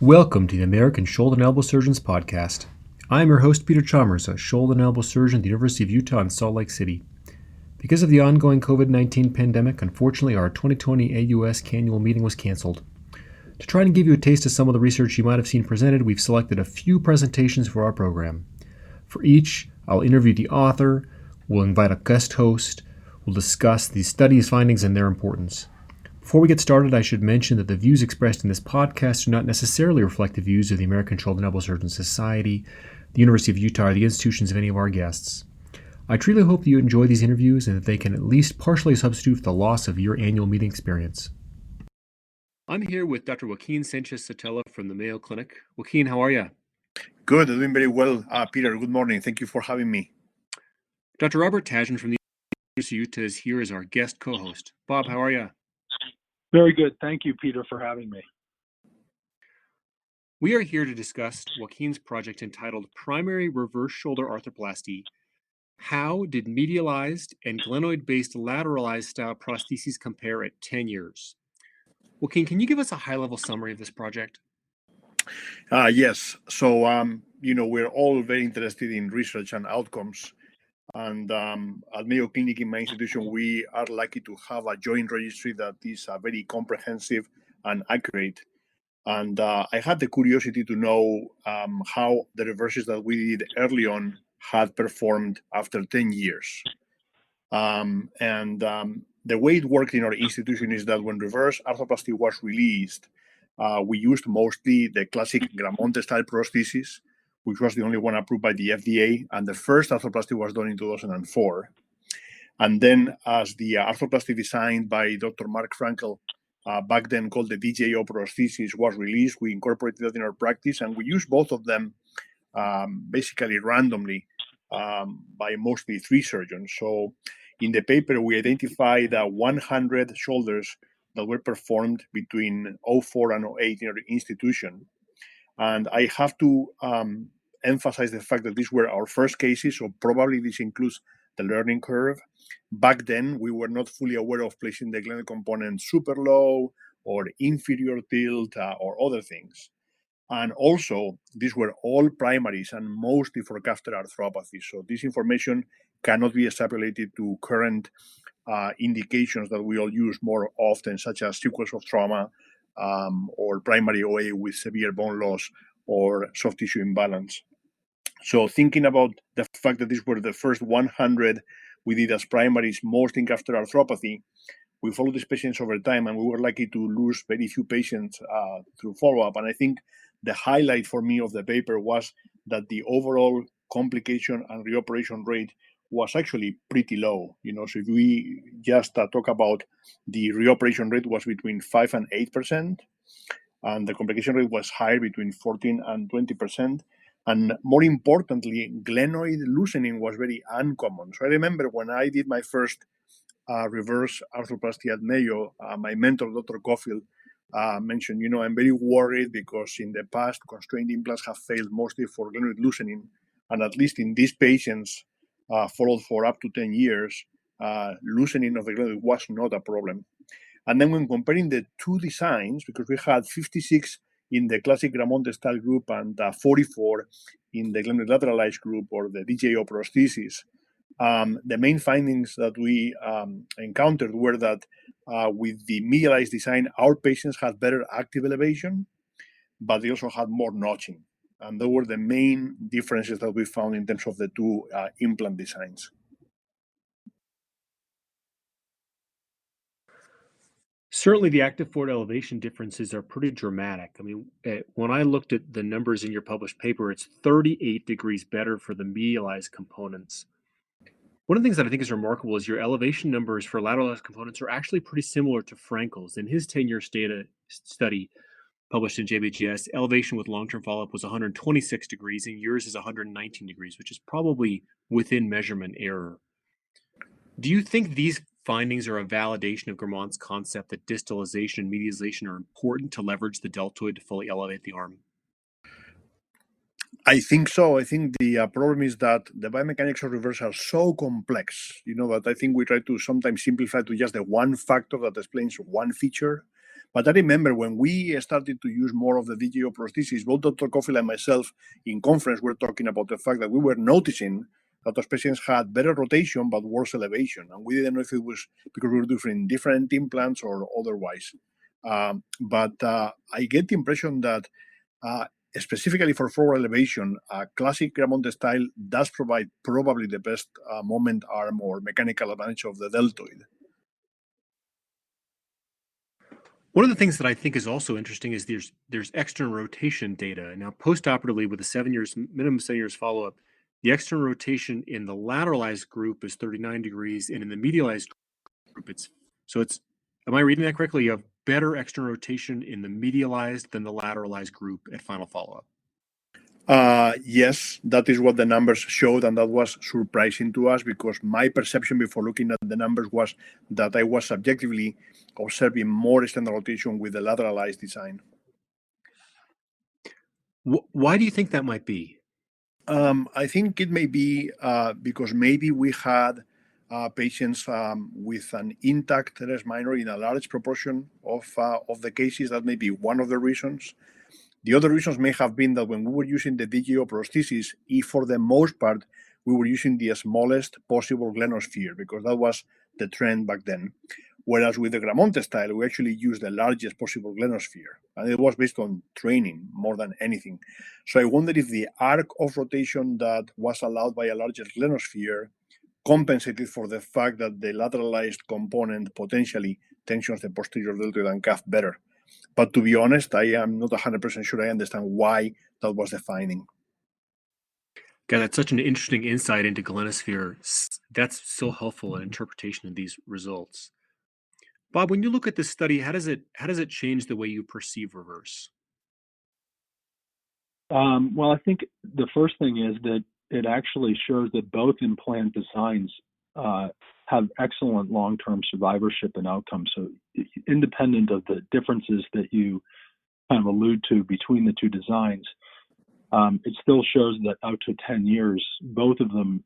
Welcome to the American Shoulder and Elbow Surgeons Podcast. I am your host, Peter Chalmers, a shoulder and elbow surgeon at the University of Utah in Salt Lake City. Because of the ongoing COVID-19 pandemic, unfortunately, our 2020 AAOS annual meeting was canceled. To try and give you a taste of some of the research you might have seen presented, we've selected a few presentations for our program. For each, I'll interview the author, we'll invite a guest host, we'll discuss the study's findings and their importance. Before we get started, I should mention that the views expressed in this podcast do not necessarily reflect the views of the American Shoulder and Elbow Surgeons Society, the University of Utah, or the institutions of any of our guests. I truly hope that you enjoy these interviews and that they can at least partially substitute for the loss of your annual meeting experience. I'm here with Dr. Joaquin Sanchez-Sotelo from the Mayo Clinic. Joaquin, how are you? Good, doing very well. Peter, good morning. Thank you for having me. Dr. Robert Tashjian from the University of Utah is here as our guest co-host. Bob, how are you? Very good. Thank you, Peter, for having me. We are here to discuss Joaquin's project entitled Primary Reverse Shoulder Arthroplasty. How did medialized and glenoid-based lateralized style prostheses compare at 10 years? Joaquin, can you give us a high-level summary of this project? Yes. So, we're all very interested in research and outcomes. And at Mayo Clinic, in my institution, we are lucky to have a joint registry that is very comprehensive and accurate. And I had the curiosity to know how the reverses that we did early on had performed after 10 years. The way it worked in our institution is that when reverse arthroplasty was released, we used mostly the classic Gramonte style prosthesis, which was the only one approved by the FDA, and the first arthroplasty was done in 2004. And then, as the arthroplasty designed by Dr. Mark Frankel, back then called the DJO prosthesis, was released, we incorporated that in our practice, and we used both of them basically randomly by mostly 3 surgeons. So in the paper, we identified 100 shoulders that were performed between 2004 and 2008 in our institution. And I have to emphasize the fact that these were our first cases, so probably this includes the learning curve. Back then, we were not fully aware of placing the glenoid component super low or inferior tilt or other things. And also, these were all primaries and mostly for catheter arthropathy. So this information cannot be extrapolated to current indications that we all use more often, such as sequels of trauma or primary OA with severe bone loss or soft tissue imbalance. So thinking about the fact that these were the first 100 we did as primaries, most in catheter arthropathy, we followed these patients over time, and we were lucky to lose very few patients through follow-up. And I think the highlight for me of the paper was that the overall complication and reoperation rate was actually pretty low. So if we just talk about the reoperation rate was between 5 and 8%, and the complication rate was higher, between 14 and 20%. And more importantly, glenoid loosening was very uncommon. So I remember when I did my first reverse arthroplasty at Mayo, my mentor, Dr. Caulfield, mentioned, I'm very worried because in the past, constrained implants have failed mostly for glenoid loosening. And at least in these patients, followed for up to 10 years, loosening of the glenoid was not a problem. And then when comparing the 2 designs, because we had 56 in the classic Gramonte style group and 44 in the glenoid lateralized group or the DJO prosthesis, the main findings that we encountered were that with the medialized design, our patients had better active elevation, but they also had more notching. And those were the main differences that we found in terms of the 2 implant designs. Certainly, the active forward elevation differences are pretty dramatic. I mean, when I looked at the numbers in your published paper, it's 38 degrees better for the medialized components. One of the things that I think is remarkable is your elevation numbers for lateralized components are actually pretty similar to Frankel's. In his 10-year study published in JBJS, elevation with long-term follow-up was 126 degrees, and yours is 119 degrees, which is probably within measurement error. Do you think these findings are a validation of Gramont's concept that distalization and medialization are important to leverage the deltoid to fully elevate the arm? I think so. I think the problem is that the biomechanics of reverse are so complex, that I think we try to sometimes simplify to just the one factor that explains one feature. But I remember when we started to use more of the DJO prosthesis, both Dr. Cofield and myself in conference were talking about the fact that we were noticing that those patients had better rotation but worse elevation. And we didn't know if it was because we were doing different implants or otherwise. But I get the impression that specifically for forward elevation, classic Gramonte style does provide probably the best moment arm or mechanical advantage of the deltoid. One of the things that I think is also interesting is there's external rotation data. Now, postoperatively with a minimum 7 years follow-up, the external rotation in the lateralized group is 39 degrees, and in the medialized group, am I reading that correctly? You have better external rotation in the medialized than the lateralized group at final follow-up. Yes, that is what the numbers showed, and that was surprising to us because my perception before looking at the numbers was that I was subjectively observing more external rotation with the lateralized design. Why do you think that might be? I think it may be because maybe we had patients with an intact teres minor in a large proportion of the cases. That may be one of the reasons. The other reasons may have been that when we were using the DJO prosthesis, for the most part, we were using the smallest possible glenosphere because that was the trend back then. Whereas with the Gramonte style, we actually used the largest possible glenosphere. And it was based on training more than anything. So I wonder if the arc of rotation that was allowed by a larger glenosphere compensated for the fact that the lateralized component potentially tensions the posterior deltoid and calf better. But to be honest, I am not 100% sure I understand why that was the finding. God, that's such an interesting insight into glenosphere. That's so helpful in interpretation of these results. Bob, when you look at this study, how does it change the way you perceive reverse? Well, I think the first thing is that it actually shows that both implant designs have excellent long-term survivorship and outcomes. So independent of the differences that you kind of allude to between the two designs, it still shows that out to 10 years, both of them,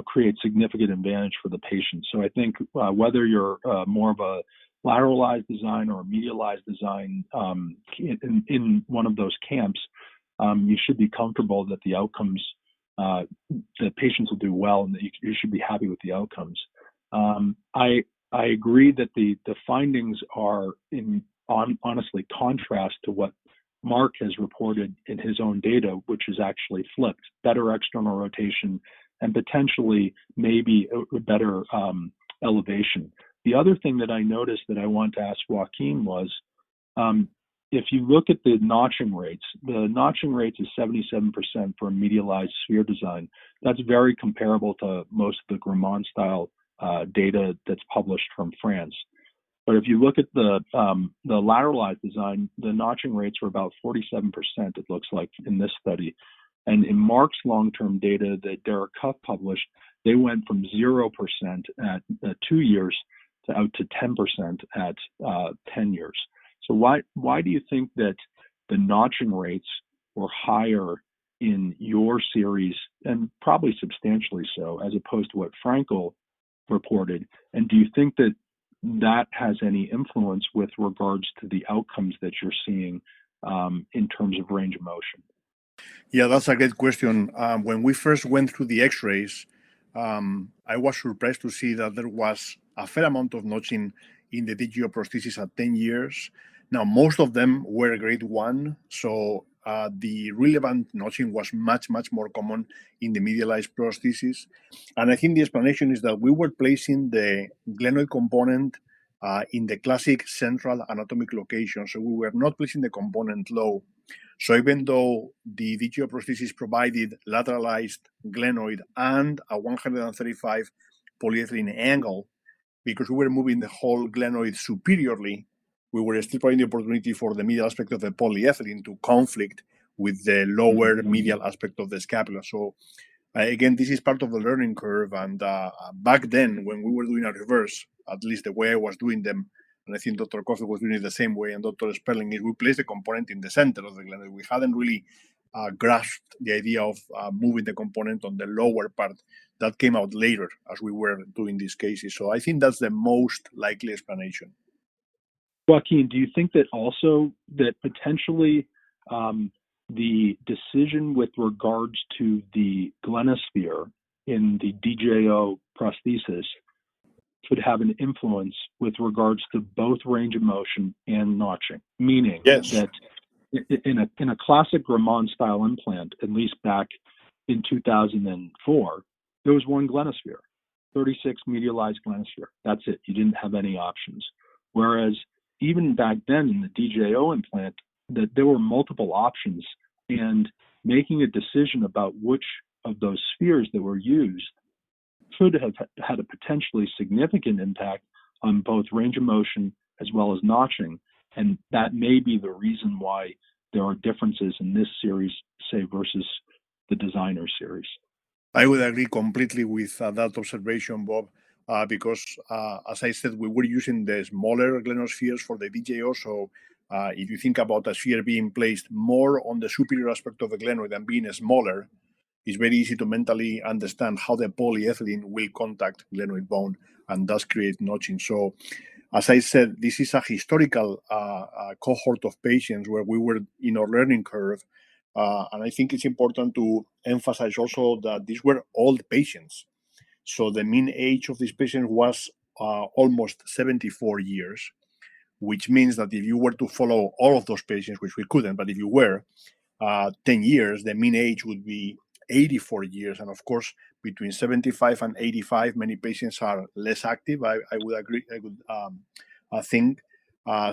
create significant advantage for the patient. So I think whether you're more of a lateralized design or a medialized design in one of those camps, you should be comfortable that the outcomes, that patients will do well and that you should be happy with the outcomes. I agree that the findings are honestly contrast to what Mark has reported in his own data, which is actually flipped, better external rotation and potentially maybe a better elevation. The other thing that I noticed that I want to ask Joaquin was, if you look at the notching rates is 77% for a medialized sphere design. That's very comparable to most of the Grammont style data that's published from France. But if you look at the lateralized design, the notching rates were about 47%, it looks like, in this study. And in Mark's long-term data that Derek Cuff published, they went from 0% at 2 years to out to 10% at 10 years. So why do you think that the notching rates were higher in your series, and probably substantially so, as opposed to what Frankel reported? And do you think that that has any influence with regards to the outcomes that you're seeing in terms of range of motion? Yeah, that's a great question. When we first went through the x-rays, I was surprised to see that there was a fair amount of notching in the DJO prosthesis at 10 years. Now, most of them were grade 1, so the relevant notching was much, much more common in the medialized prosthesis. And I think the explanation is that we were placing the glenoid component in the classic central anatomic location, so we were not placing the component low. So even though the DJO prosthesis provided lateralized glenoid and a 135 polyethylene angle, because we were moving the whole glenoid superiorly, we were still providing the opportunity for the medial aspect of the polyethylene to conflict with the lower medial aspect of the scapula. So again, this is part of the learning curve. And back then, when we were doing a reverse, at least the way I was doing them, and I think Dr. Coffey was doing it the same way, and Dr. Sperling, is we placed the component in the center of the glenoid. We hadn't really grasped the idea of moving the component on the lower part. That came out later as we were doing these cases. So I think that's the most likely explanation. Joaquin, do you think that also that potentially the decision with regards to the glenosphere in the DJO prosthesis could have an influence with regards to both range of motion and notching? Meaning Yes. that in a classic Ramon style implant, at least back in 2004, there was one glenosphere, 36 medialized glenosphere. That's it. You didn't have any options. Whereas even back then in the DJO implant, that there were multiple options, and making a decision about which of those spheres that were used could have had a potentially significant impact on both range of motion as well as notching. And that may be the reason why there are differences in this series, say, versus the designer series. I would agree completely with that observation, Bob, because as I said, we were using the smaller glenospheres for the DJO. So if you think about a sphere being placed more on the superior aspect of the glenoid and being smaller, it's very easy to mentally understand how the polyethylene will contact glenoid bone and thus create notching. So as I said, this is a historical cohort of patients where we were in our learning curve. And I think it's important to emphasize also that these were old patients. So the mean age of these patients was almost 74 years, which means that if you were to follow all of those patients, which we couldn't, but if you were, 10 years, the mean age would be 84 years. And of course, between 75 and 85, many patients are less active. I would agree. I think.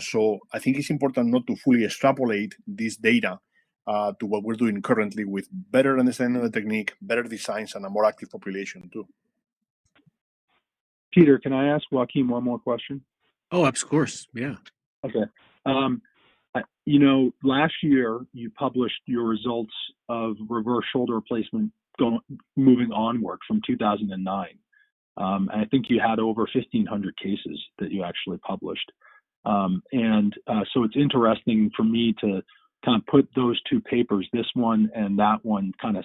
So I think it's important not to fully extrapolate this data to what we're doing currently with better understanding of the technique, better designs, and a more active population too. Peter, can I ask Joaquin one more question? Oh, of course. Yeah. Okay. Last year you published your results of reverse shoulder replacement moving onward from 2009. And I think you had over 1,500 cases that you actually published. So it's interesting for me to kind of put those two papers, this one and that one, kind of,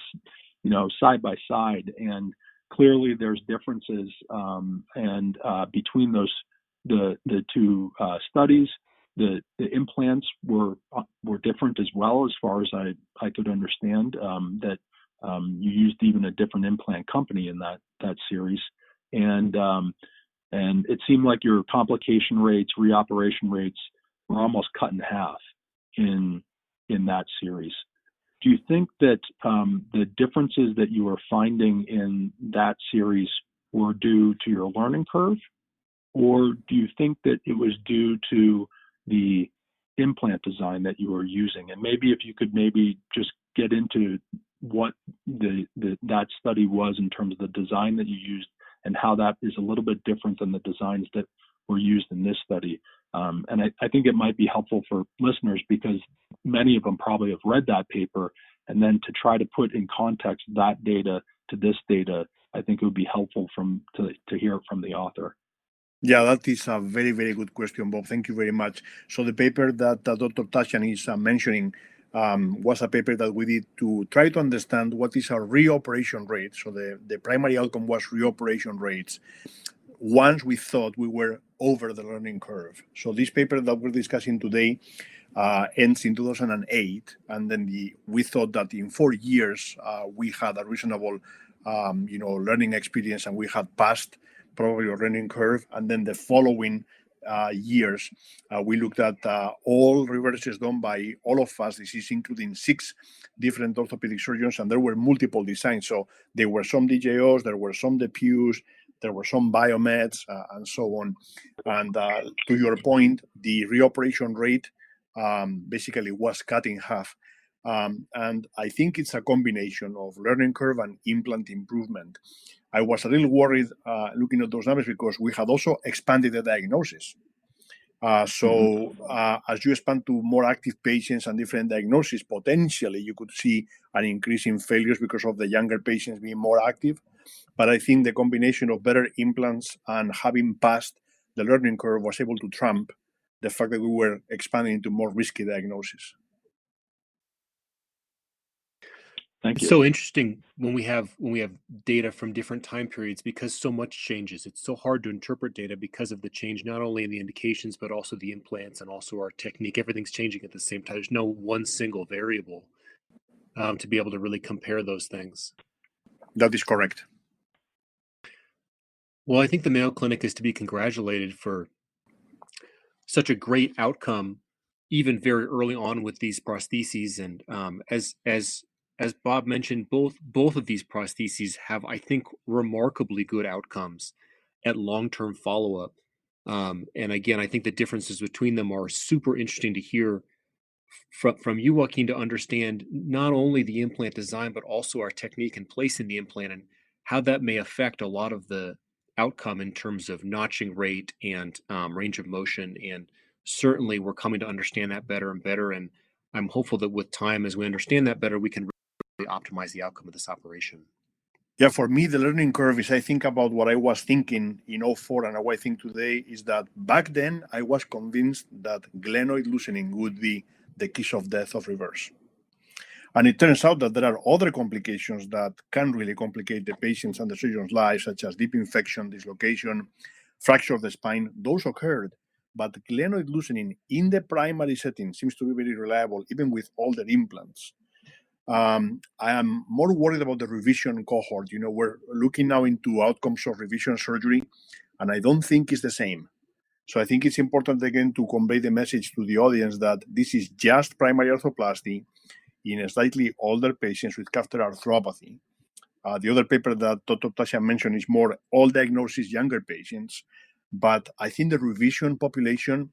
side by side. And clearly there's differences between the two studies. The implants were different as well, as far as I could understand, that you used even a different implant company in that series. And it seemed like your complication rates, reoperation rates were almost cut in half in that series. Do you think that the differences that you were finding in that series were due to your learning curve, or do you think that it was due to the implant design that you were using? And maybe if you could maybe just get into what that study was in terms of the design that you used and how that is a little bit different than the designs that were used in this study. And I think it might be helpful for listeners because many of them probably have read that paper, and then to try to put in context that data to this data, I think it would be helpful to hear it from the author. Yeah, that is a very, very good question, Bob. Thank you very much. So the paper that Dr. Tashjian is mentioning was a paper that we did to try to understand what is our reoperation rate. So the primary outcome was reoperation rates once we thought we were over the learning curve. So this paper that we're discussing today ends in 2008, and then we thought that in 4 years we had a reasonable learning experience, and we had passed probably a learning curve. And then the following years, we looked at all reverses done by all of us. This is including 6 different orthopedic surgeons, and there were multiple designs. So there were some DJOs, there were some DePues, there were some biomeds, and so on. And to your point, the reoperation rate basically was cut in half. And I think it's a combination of learning curve and implant improvement. I was a little worried looking at those numbers because we had also expanded the diagnosis. As you expand to more active patients and different diagnoses, potentially you could see an increase in failures because of the younger patients being more active. But I think the combination of better implants and having passed the learning curve was able to trump the fact that we were expanding into more risky diagnoses. Thank It's you. so interesting when we have data from different time periods because so much changes. It's so hard to interpret data because of the change, not only in the indications, but also the implants and also our technique. Everything's changing at the same time. There's no one single variable to be able to really compare those things. That is correct. Well, I think the Mayo Clinic is to be congratulated for such a great outcome, even very early on with these prostheses. And as Bob mentioned, both of these prostheses have, I think, remarkably good outcomes at long-term follow-up. And again, I think the differences between them are super interesting to hear from you, Joaquin, to understand not only the implant design, but also our technique and placing the implant and how that may affect a lot of the outcome in terms of notching rate and range of motion. And certainly we're coming to understand that better and better. And I'm hopeful that with time, as we understand that better, we can really optimize the outcome of this operation. Yeah, for me, the learning curve is I think about what I was thinking in '04 and how I think today is that back then I was convinced that glenoid loosening would be the kiss of death of reverse. And it turns out that there are other complications that can really complicate the patient's and the surgeon's life, such as deep infection, dislocation, fracture of the spine. Those occurred, but glenoid loosening in the primary setting seems to be very reliable, even with older implants. I am more worried about the revision cohort. We're looking now into outcomes of revision surgery, and I don't think it's the same. So I think it's important, again, to convey the message to the audience that this is just primary arthroplasty in a slightly older patients with catheter arthropathy. The other paper that Dr. Tashjian mentioned is more all diagnosis, younger patients. But I think the revision population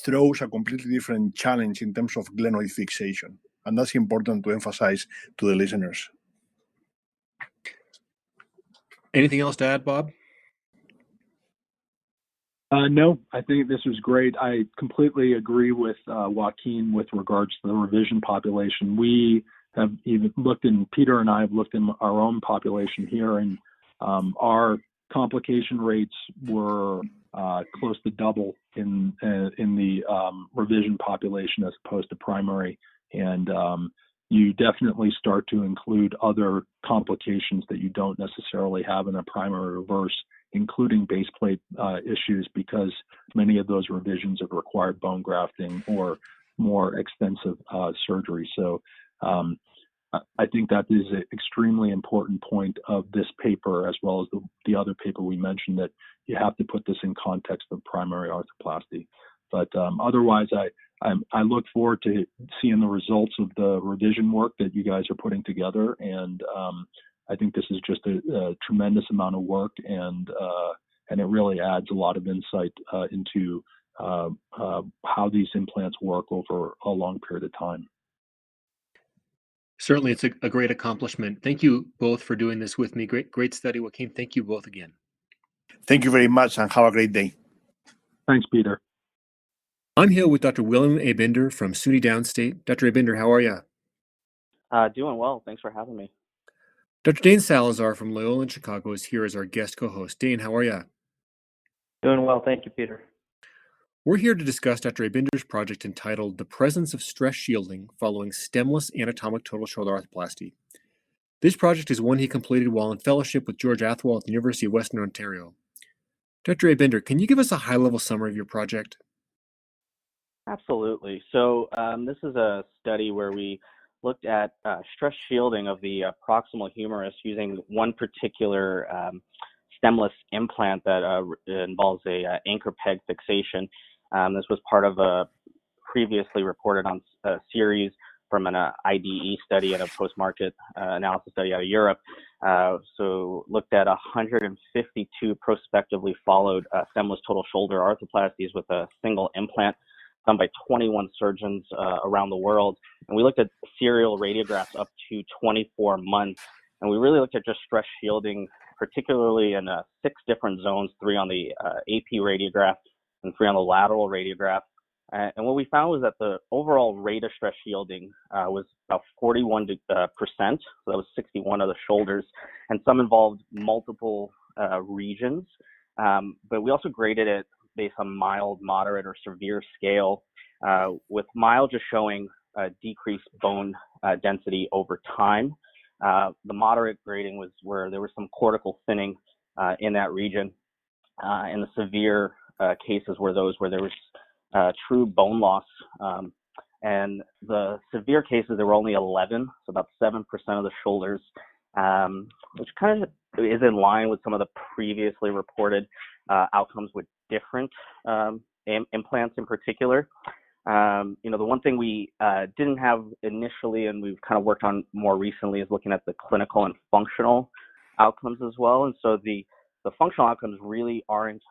throws a completely different challenge in terms of glenoid fixation. And that's important to emphasize to the listeners. Anything else to add, Bob? No, I think this was great. I completely agree with Joaquin with regards to the revision population. We have even looked in, Peter and I have looked in our own population here, and our complication rates were close to double in the revision population as opposed to primary. And you definitely start to include other complications that you don't necessarily have in a primary reverse, including base plate issues, because many of those revisions have required bone grafting or more extensive surgery. So I think that is an extremely important point of this paper, as well as the other paper we mentioned, that you have to put this in context of primary arthroplasty. But otherwise, I look forward to seeing the results of the revision work that you guys are putting together, and I think this is just a tremendous amount of work, and it really adds a lot of insight into how these implants work over a long period of time. Certainly, it's a great accomplishment. Thank you both for doing this with me. Great study, Joaquin. Thank you both again. Thank you very much, and have a great day. Thanks, Peter. I'm here with Dr. Willaim Aibinder from SUNY Downstate. Dr. Aibinder, how are you? Doing well. Thanks for having me. Dr. Dane Salazar from Loyola in Chicago is here as our guest co-host. Dane, how are you? Doing well. Thank you, Peter. We're here to discuss Dr. Aibinder's project entitled The Presence of Stress Shielding Following Stemless Anatomic Total Shoulder Arthroplasty. This project is one he completed while in fellowship with George Athwal at the University of Western Ontario. Dr. Aibinder, can you give us a high-level summary of your project? Absolutely. So this is a study where we looked at stress shielding of the proximal humerus using one particular stemless implant that involves a anchor peg fixation. This was part of a previously reported on a series from an IDE study and a post-market analysis study out of Europe. So looked at 152 prospectively followed stemless total shoulder arthroplasties with a single implant done by 21 surgeons around the world. And we looked at serial radiographs up to 24 months. And we really looked at just stress shielding, particularly in 6 different zones, 3 on the AP radiograph and 3 on the lateral radiograph. And what we found was that the overall rate of stress shielding was about 41%. So that was 61 of the shoulders. And some involved multiple regions. But we also graded it based on mild, moderate, or severe scale, with mild just showing decreased bone density over time. The moderate grading was where there was some cortical thinning in that region, and the severe cases were those where there was true bone loss. And the severe cases, there were only 11, so about 7% of the shoulders, which kind of is in line with some of the previously reported outcomes with different implants in particular. The one thing we didn't have initially and we've kind of worked on more recently is looking at the clinical and functional outcomes as well. And so the functional outcomes really aren't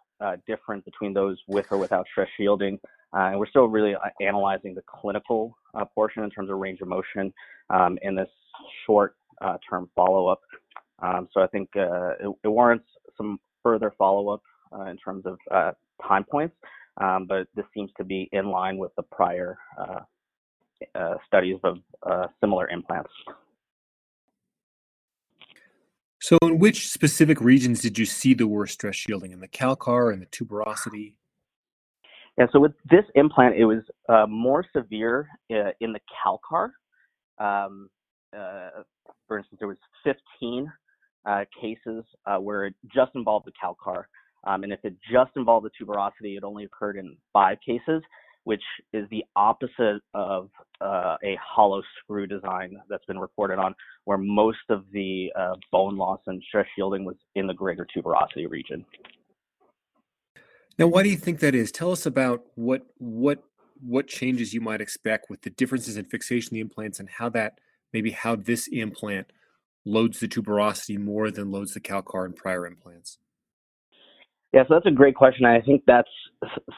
different between those with or without stress shielding. And we're still really analyzing the clinical portion in terms of range of motion in this short-term follow-up. So I think it warrants some further follow-up in terms of time points, but this seems to be in line with the prior studies of similar implants. So in which specific regions did you see the worst stress shielding? In the calcar and the tuberosity? Yeah, so with this implant, it was more severe in the calcar. For instance, there was 15 cases where it just involved the calcar. And if it just involved the tuberosity, it only occurred in 5 cases, which is the opposite of a hollow screw design that's been reported on, where most of the bone loss and stress shielding was in the greater tuberosity region. Now, why do you think that is? Tell us about what changes you might expect with the differences in fixation of the implants and how this implant loads the tuberosity more than loads the calcar in prior implants. Yeah, so that's a great question. I think that's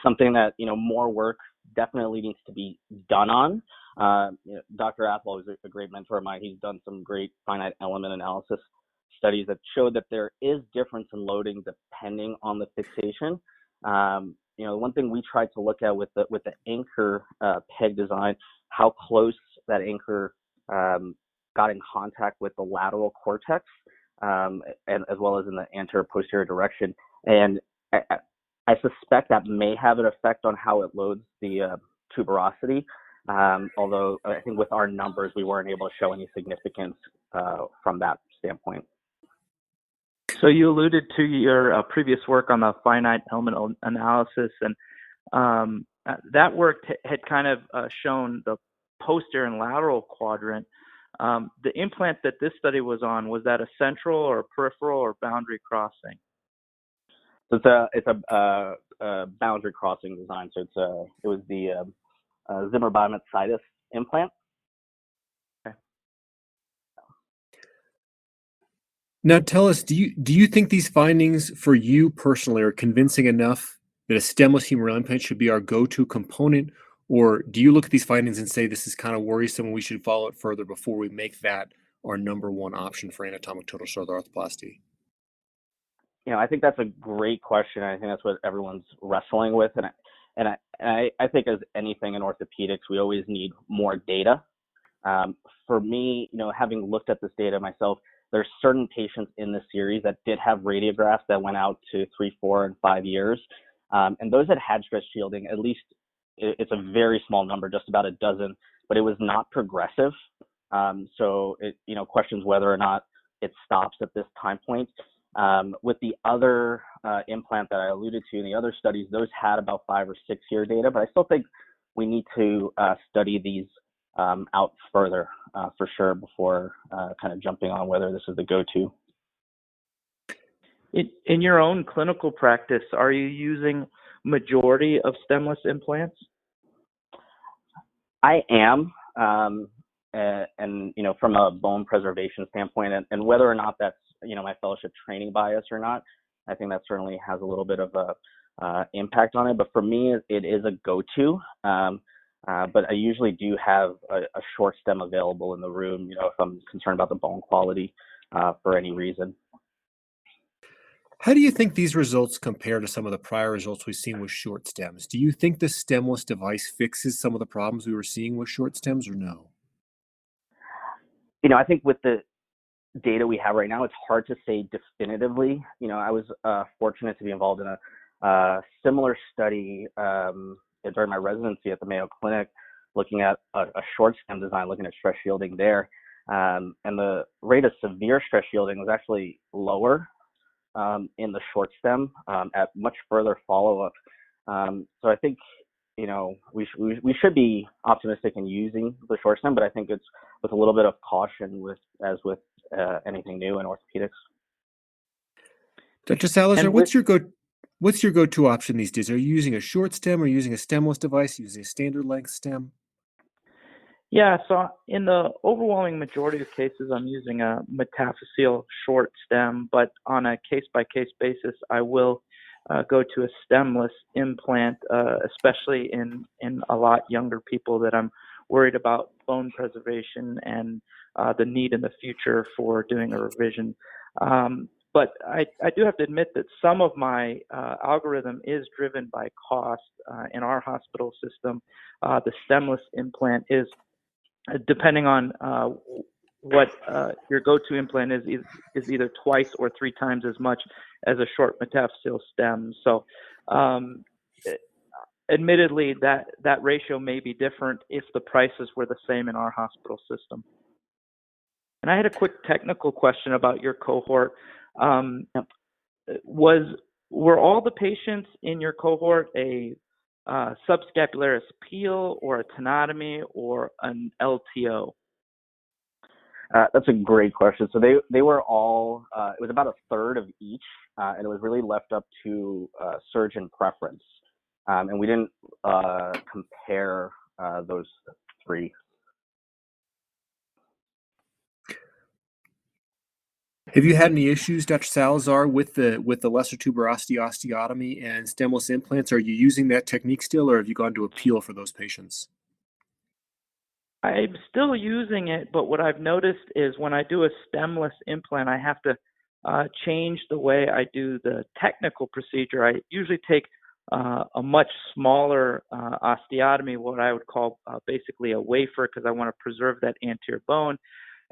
something that, more work definitely needs to be done on. Dr. Athwal is a great mentor of mine. He's done some great finite element analysis studies that showed that there is difference in loading depending on the fixation. One thing we tried to look at with the anchor peg design, how close that anchor got in contact with the lateral cortex, and as well as in the anterior-posterior direction. And I suspect that may have an effect on how it loads the tuberosity, although I think with our numbers, we weren't able to show any significance from that standpoint. So you alluded to your previous work on the finite element analysis, and that work had kind of shown the posterior and lateral quadrant. The implant that this study was on, was that a central or peripheral or boundary crossing? So it's a boundary crossing design. So it was the Zimmer Biomet Sidus implant. Now, tell us, do you think these findings for you personally are convincing enough that a stemless humeral implant should be our go-to component, or do you look at these findings and say this is kind of worrisome and we should follow it further before we make that our number one option for anatomic total shoulder arthroplasty? I think that's a great question. I think that's what everyone's wrestling with, and I think as anything in orthopedics, we always need more data. For me, having looked at this data myself, there's certain patients in this series that did have radiographs that went out to 3, 4, and 5 years. And those that had stress shielding, at least it's a very small number, just about a dozen, but it was not progressive. So it, questions whether or not it stops at this time point. With the other implant that I alluded to in the other studies, those had about 5 or 6 year data, but I still think we need to study these out further for sure before kind of jumping on whether this is the go-to. In your own clinical practice, are you using majority of stemless implants? I am, and from a bone preservation standpoint, and whether or not that's my fellowship training bias or not, I think that certainly has a little bit of a impact on it. But for me, it is a go-to. But I usually do have a short stem available in the room, if I'm concerned about the bone quality for any reason. How do you think these results compare to some of the prior results we've seen with short stems? Do you think the stemless device fixes some of the problems we were seeing with short stems or no? I think with the data we have right now, it's hard to say definitively. I was fortunate to be involved in a similar study during my residency at the Mayo Clinic, looking at a short stem design, looking at stress shielding there. And the rate of severe stress shielding was actually lower in the short stem at much further follow-up. So I think, we should be optimistic in using the short stem, but I think it's with a little bit of caution as with anything new in orthopedics. Dr. Salazar, what's your go-to option these days? Are you using a short stem or using a stemless device, using a standard length stem? Yeah, so in the overwhelming majority of cases, I'm using a metaphyseal short stem, but on a case-by-case basis, I will go to a stemless implant, especially in a lot younger people that I'm worried about bone preservation and the need in the future for doing a revision. But I do have to admit that some of my algorithm is driven by cost. In our hospital system, the stemless implant is, depending on what your go-to implant is either twice or three times as much as a short metaphyseal stem. So admittedly, that ratio may be different if the prices were the same in our hospital system. And I had a quick technical question about your cohort. Were all the patients in your cohort a subscapularis peel or a tenotomy or an LTO? That's a great question. So they were all, it was about a third of each, and it was really left up to surgeon preference. And we didn't compare those three. Have you had any issues, Dr. Salazar, with the lesser tuberosity osteotomy and stemless implants? Are you using that technique still, or have you gone to a peel for those patients? I'm still using it, but what I've noticed is when I do a stemless implant, I have to change the way I do the technical procedure. I usually take a much smaller osteotomy, what I would call basically a wafer, because I want to preserve that anterior bone.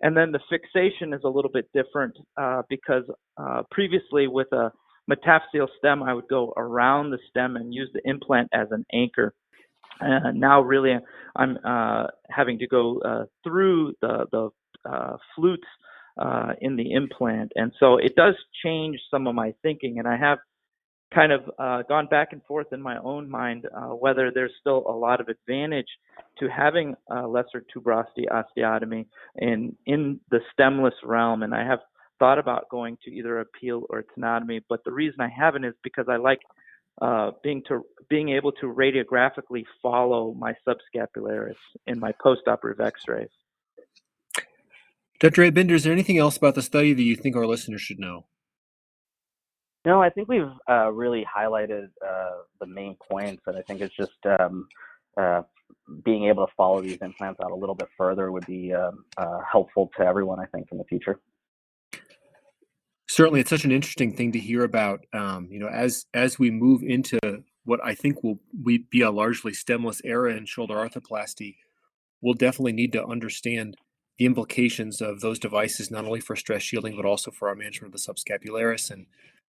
And then the fixation is a little bit different because previously with a metaphyseal stem, I would go around the stem and use the implant as an anchor. Now really I'm having to go through the flutes in the implant. And so it does change some of my thinking. And I have kind of gone back and forth in my own mind whether there's still a lot of advantage to having a lesser tuberosity osteotomy in the stemless realm. And I have thought about going to either a peel or a tenotomy, but the reason I haven't is because I like being able to radiographically follow my subscapularis in my postoperative x-rays. Dr. Aibinder, is there anything else about the study that you think our listeners should know? No, I think we've really highlighted the main points, and I think it's just being able to follow these implants out a little bit further would be helpful to everyone, I think, in the future. Certainly, it's such an interesting thing to hear about. As we move into what I think will be a largely stemless era in shoulder arthroplasty, we'll definitely need to understand the implications of those devices, not only for stress shielding, but also for our management of the subscapularis, and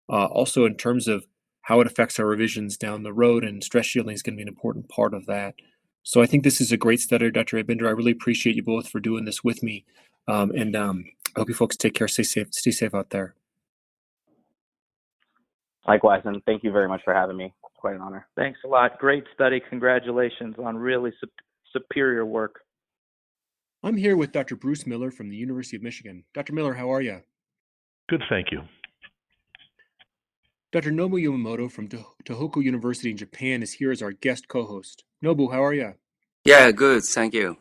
also in terms of how it affects our revisions down the road. And stress shielding is going to be an important part of that. So I think this is a great study, Dr. Aibinder. I really appreciate you both for doing this with me. And I hope you folks take care. Stay safe out there. Likewise, and thank you very much for having me. Quite an honor. Thanks a lot. Great study. Congratulations on really superior work. I'm here with Dr. Bruce Miller from the University of Michigan. Dr. Miller, how are you? Good, thank you. Dr. Nobu Yamamoto from Tohoku University in Japan is here as our guest co-host. Nobu, how are you? Yeah, good, thank you.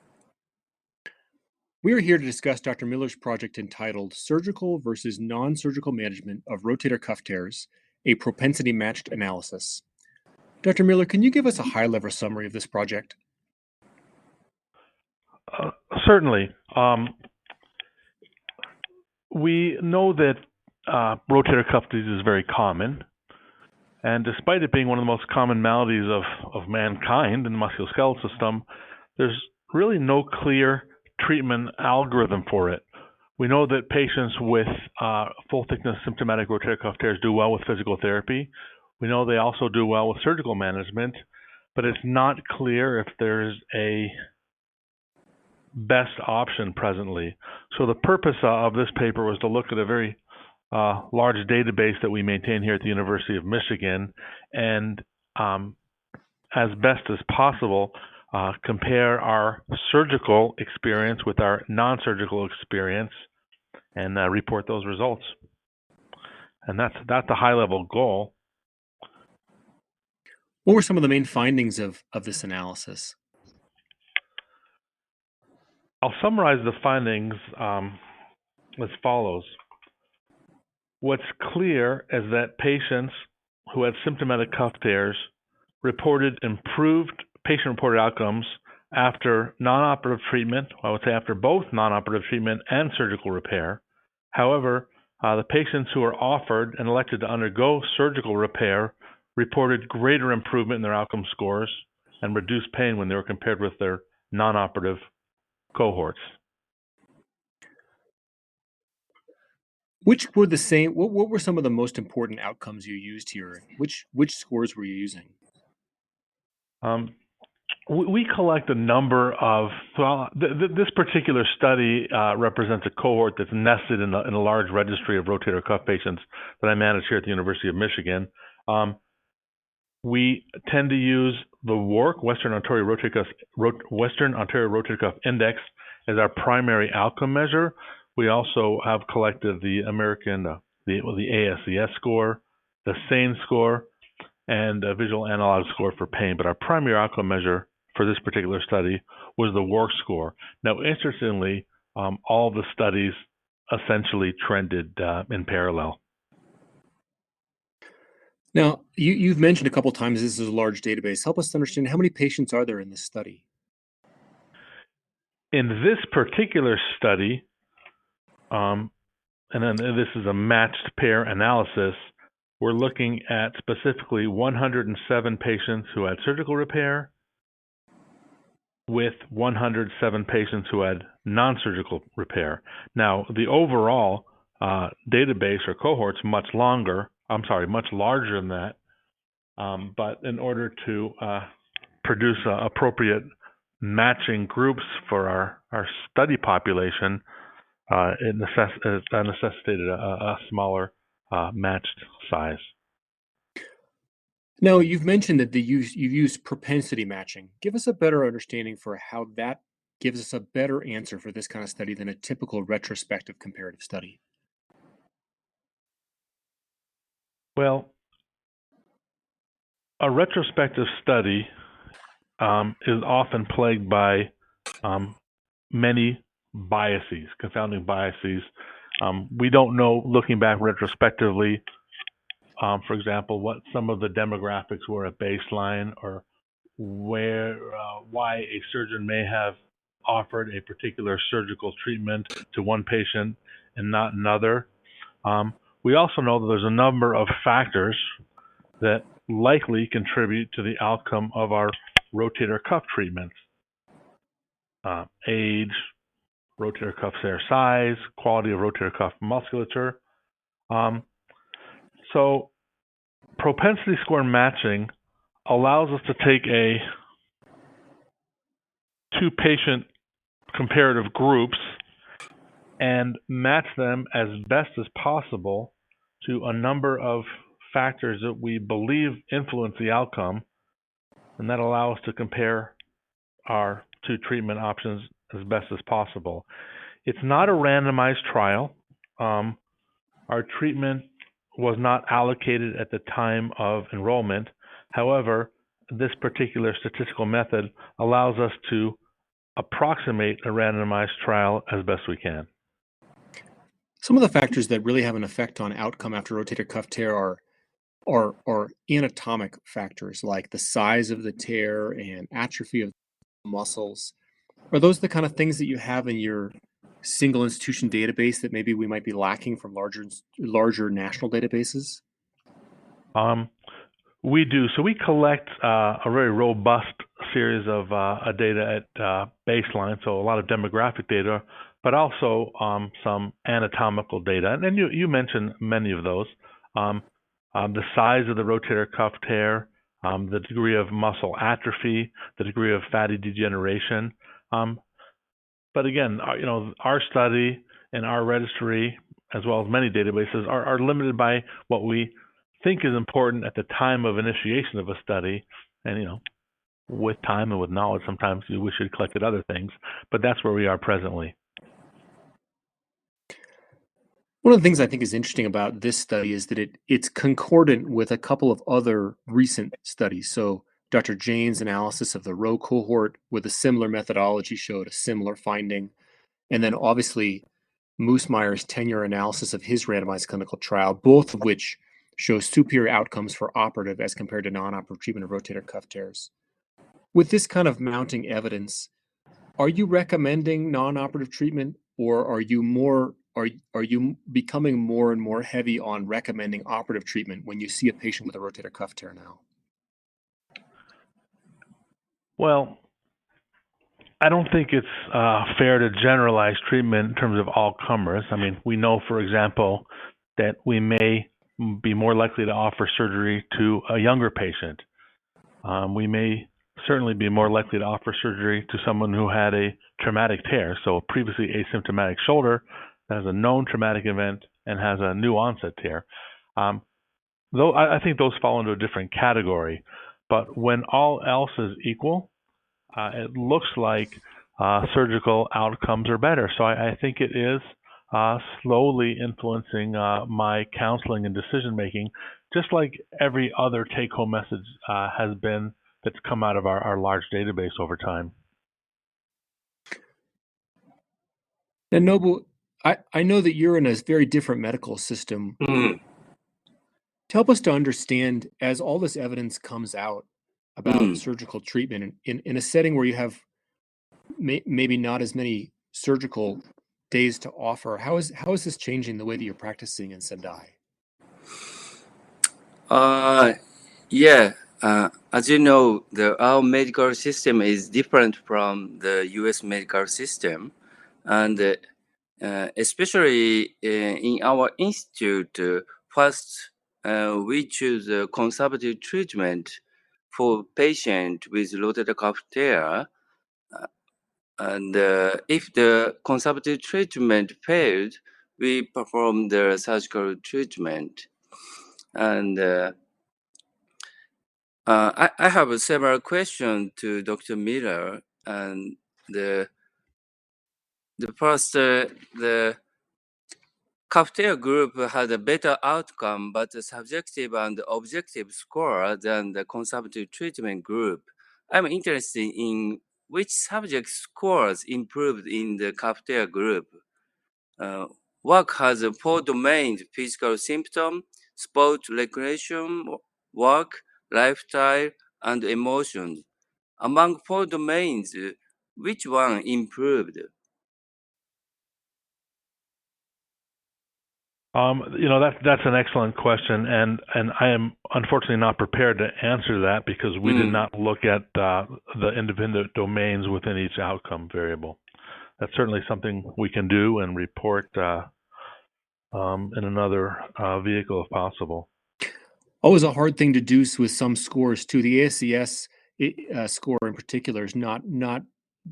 We are here to discuss Dr. Miller's project entitled Surgical versus Non-Surgical Management of Rotator Cuff Tears, a propensity-matched analysis. Dr. Miller, can you give us a high-level summary of this project? Certainly. We know that rotator cuff disease is very common, and despite it being one of the most common maladies of mankind in the musculoskeletal system, there's really no clear treatment algorithm for it. We know that patients with full-thickness symptomatic rotator cuff tears do well with physical therapy. We know they also do well with surgical management, but it's not clear if there's a best option presently. So the purpose of this paper was to look at a very large database that we maintain here at the University of Michigan, and as best as possible, compare our surgical experience with our non-surgical experience and report those results. And that's a high-level goal. What were some of the main findings of this analysis? I'll summarize the findings as follows. What's clear is that patients who had symptomatic cuff tears reported improved patient-reported outcomes after non-operative treatment, I would say after both non-operative treatment and surgical repair. However, the patients who were offered and elected to undergo surgical repair reported greater improvement in their outcome scores and reduced pain when they were compared with their non-operative cohorts. Which were the same? What were some of the most important outcomes you used here? Which scores were you using? We collect a number of, well, this particular study represents a cohort that's nested in a large registry of rotator cuff patients that I manage here at the University of Michigan. We tend to use the WORC, Western Ontario Rotator Cuff Index, as our primary outcome measure. We also have collected the the ASES score, the SANE score, and a visual analog score for pain. But our primary outcome measure for this particular study was the WORC score. Now, interestingly, all the studies essentially trended in parallel. Now, you've mentioned a couple times this is a large database. Help us understand, how many patients are there in this study? In this particular study, and then this is a matched pair analysis, we're looking at specifically 107 patients who had surgical repair with 107 patients who had non-surgical repair. Now, the overall database or cohort's much larger than that. But in order to produce appropriate matching groups for our study population, it necessitated a smaller matched size. Now, you've mentioned that you've used propensity matching. Give us a better understanding for how that gives us a better answer for this kind of study than a typical retrospective comparative study. Well, a retrospective study is often plagued by many biases, confounding biases. We don't know, looking back retrospectively, for example, what some of the demographics were at baseline, or why a surgeon may have offered a particular surgical treatment to one patient and not another. We also know that there's a number of factors that likely contribute to the outcome of our rotator cuff treatments. Age, rotator cuff tear size, quality of rotator cuff musculature. So propensity score matching allows us to take two patient comparative groups and match them as best as possible to a number of factors that we believe influence the outcome, and that allows us to compare our two treatment options as best as possible. It's not a randomized trial. Our treatment was not allocated at the time of enrollment. However, this particular statistical method allows us to approximate a randomized trial as best we can. Some of the factors that really have an effect on outcome after rotator cuff tear are anatomic factors, like the size of the tear and atrophy of muscles. Are those the kind of things that you have in your single institution database that maybe we might be lacking from larger national databases? We do. So we collect a very robust series of data at baseline, so a lot of demographic data, but also some anatomical data. And you mentioned many of those. The size of the rotator cuff tear, the degree of muscle atrophy, the degree of fatty degeneration. But again, our study and our registry, as well as many databases, are limited by what we think is important at the time of initiation of a study. And, with time and with knowledge, sometimes we wish we'd collected other things, but that's where we are presently. One of the things I think is interesting about this study is that it's concordant with a couple of other recent studies. So Dr. Jane's analysis of the row cohort with a similar methodology showed a similar finding. And then obviously Moosemeyer's 10-year analysis of his randomized clinical trial, both of which show superior outcomes for operative as compared to non-operative treatment of rotator cuff tears. With this kind of mounting evidence, are you recommending non-operative treatment, or are you becoming more and more heavy on recommending operative treatment when you see a patient with a rotator cuff tear now? Well, I don't think it's fair to generalize treatment in terms of all comers. I mean, we know, for example, that we may be more likely to offer surgery to a younger patient. We may certainly be more likely to offer surgery to someone who had a traumatic tear, so a previously asymptomatic shoulder that has a known traumatic event and has a new onset tear. Though I think those fall into a different category, but when all else is equal, it looks like surgical outcomes are better. So I think it is slowly influencing my counseling and decision making, just like every other take-home message has been that's come out of our large database over time. Now, Nobu, I know that you're in a very different medical system. Mm. Help us to understand, as all this evidence comes out about surgical treatment in a setting where you have maybe not as many surgical days to offer, how is this changing the way that you're practicing in Sendai? Yeah. As you know, our medical system is different from the U.S. medical system, and especially in our institute, first we choose a conservative treatment for patient with rotator cuff tear, and if the conservative treatment failed, we perform the surgical treatment. And I have several questions to Dr. Miller. And the first, the cuff tear group had a better outcome, but a subjective and objective score than the conservative treatment group. I'm interested in which subject scores improved in the cuff tear group. Work has 4 domains: physical symptom, sport, recreation, work, lifestyle, and emotions. Among 4 domains, which one improved? That's an excellent question, and I am unfortunately not prepared to answer that because we did not look at the independent domains within each outcome variable. That's certainly something we can do and report in another vehicle if possible. Always a hard thing to do with some scores too. The ASES score in particular is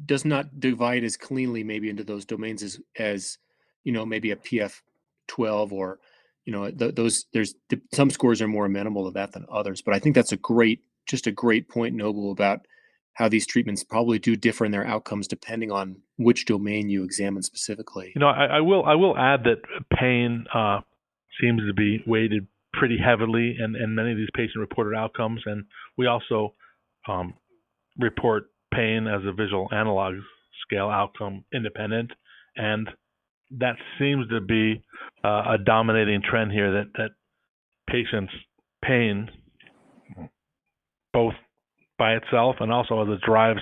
does not divide as cleanly maybe into those domains as maybe a PF12 or there's some scores are more amenable to that than others. But I think that's just a great point, Nobu, about how these treatments probably do differ in their outcomes depending on which domain you examine specifically. I will add that pain seems to be weighted pretty heavily in many of these patient-reported outcomes, and we also report pain as a visual analog scale outcome independent, and that seems to be a dominating trend here, that patients' pain, both by itself and also as it drives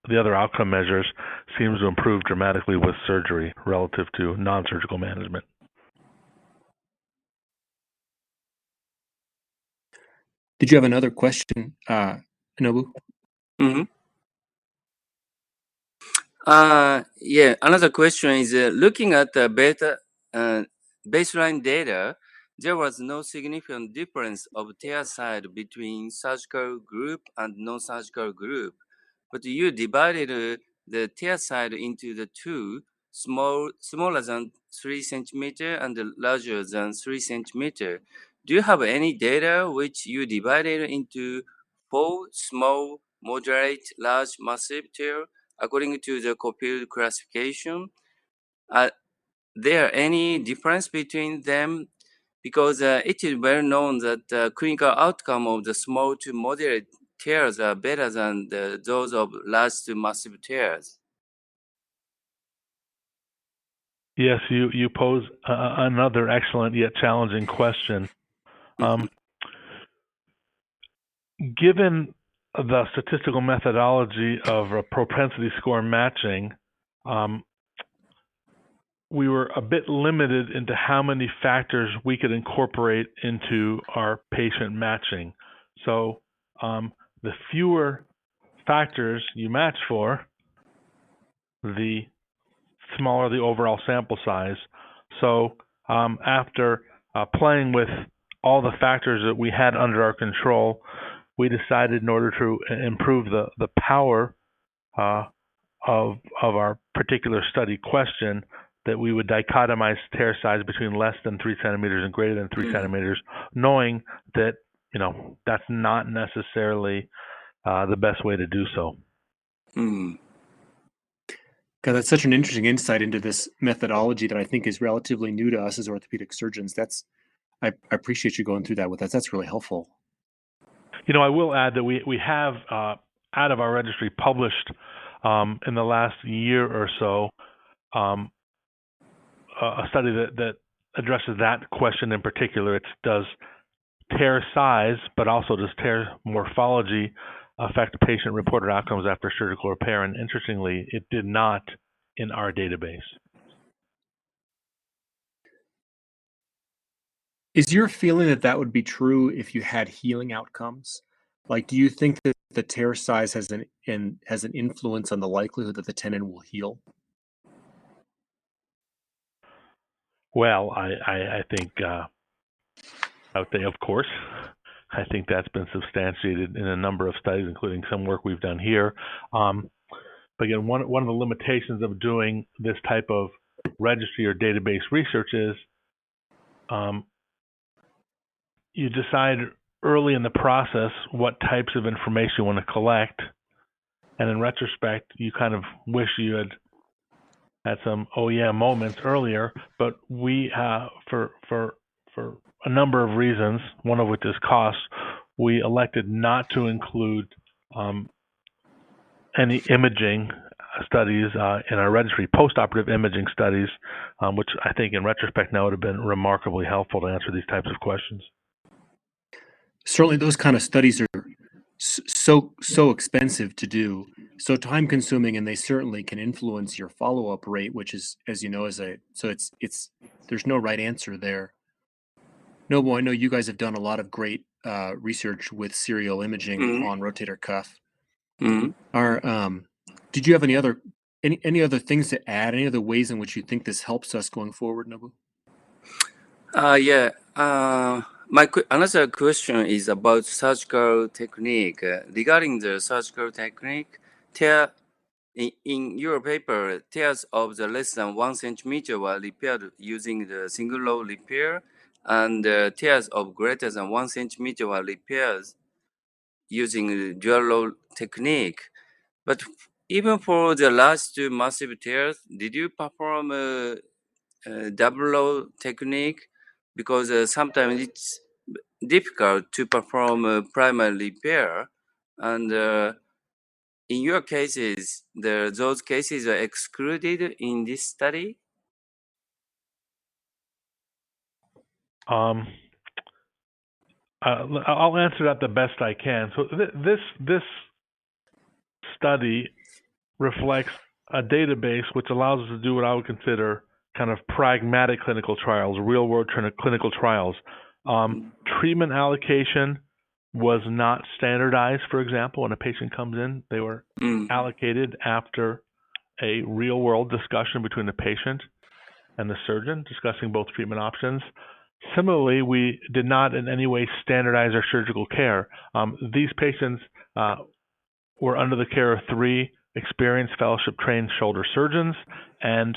the other outcome measures, seems to improve dramatically with surgery relative to non-surgical management. Did you have another question, Nobu? Mm-hmm. Yeah, another question is looking at the baseline data, there was no significant difference of tear size between surgical group and non-surgical group, but you divided the tear side into the two, smaller than 3 centimeter and larger than 3 centimeter. Do you have any data which you divided into 4 small, moderate, large, massive tear according to the Copild classification? Are there any difference between them? Because it is well known that the clinical outcome of the small to moderate tears are better than those of large to massive tears. Yes, you pose another excellent yet challenging question. Given the statistical methodology of a propensity score matching, we were a bit limited into how many factors we could incorporate into our patient matching. So the fewer factors you match for, the smaller the overall sample size. So after playing with all the factors that we had under our control, we decided in order to improve the power of our particular study question that we would dichotomize tear size between less than 3 centimeters and greater than 3 centimeters, knowing that that's not necessarily the best way to do so. God, that's such an interesting insight into this methodology that I think is relatively new to us as orthopedic surgeons. I appreciate you going through that with us. That's really helpful. I will add that we have out of our registry published in the last year or so a study that addresses that question in particular. It does tear size, but also does tear morphology affect patient-reported outcomes after surgical repair? And interestingly, it did not in our database. Is your feeling that would be true if you had healing outcomes? Like, do you think that the tear size has an influence on the likelihood that the tendon will heal? Well, I think I would say, of course. I think that's been substantiated in a number of studies, including some work we've done here. But again, one of the limitations of doing this type of registry or database research is you decide early in the process what types of information you want to collect, and in retrospect, you kind of wish you had some "oh yeah" moments earlier. But we, for a number of reasons, one of which is cost, we elected not to include any imaging studies in our registry, post-operative imaging studies, which I think in retrospect now would have been remarkably helpful to answer these types of questions. Certainly, those kind of studies are so expensive to do, so time-consuming, and they certainly can influence your follow-up rate, which is, as you know, it's there's no right answer there. Nobu, I know you guys have done a lot of great research with serial imaging on rotator cuff. Did you have any other things to add? Any other ways in which you think this helps us going forward, Nobu? Yeah. Another question is about surgical technique. Regarding the surgical technique, in your paper, tears of the less than 1 centimeter were repaired using the single row repair, and tears of greater than 1 centimeter were repaired using the dual row technique. But even for the large to massive tears, did you perform a double row technique? Because sometimes it's difficult to perform primary repair, and in your cases, those cases are excluded in this study? I'll answer that the best I can. So this study reflects a database which allows us to do what I would consider kind of pragmatic clinical trials, real-world clinical trials. Treatment allocation was not standardized. For example, when a patient comes in, they were allocated after a real-world discussion between the patient and the surgeon, discussing both treatment options. Similarly, we did not in any way standardize our surgical care. These patients were under the care of 3 experienced fellowship-trained shoulder surgeons, and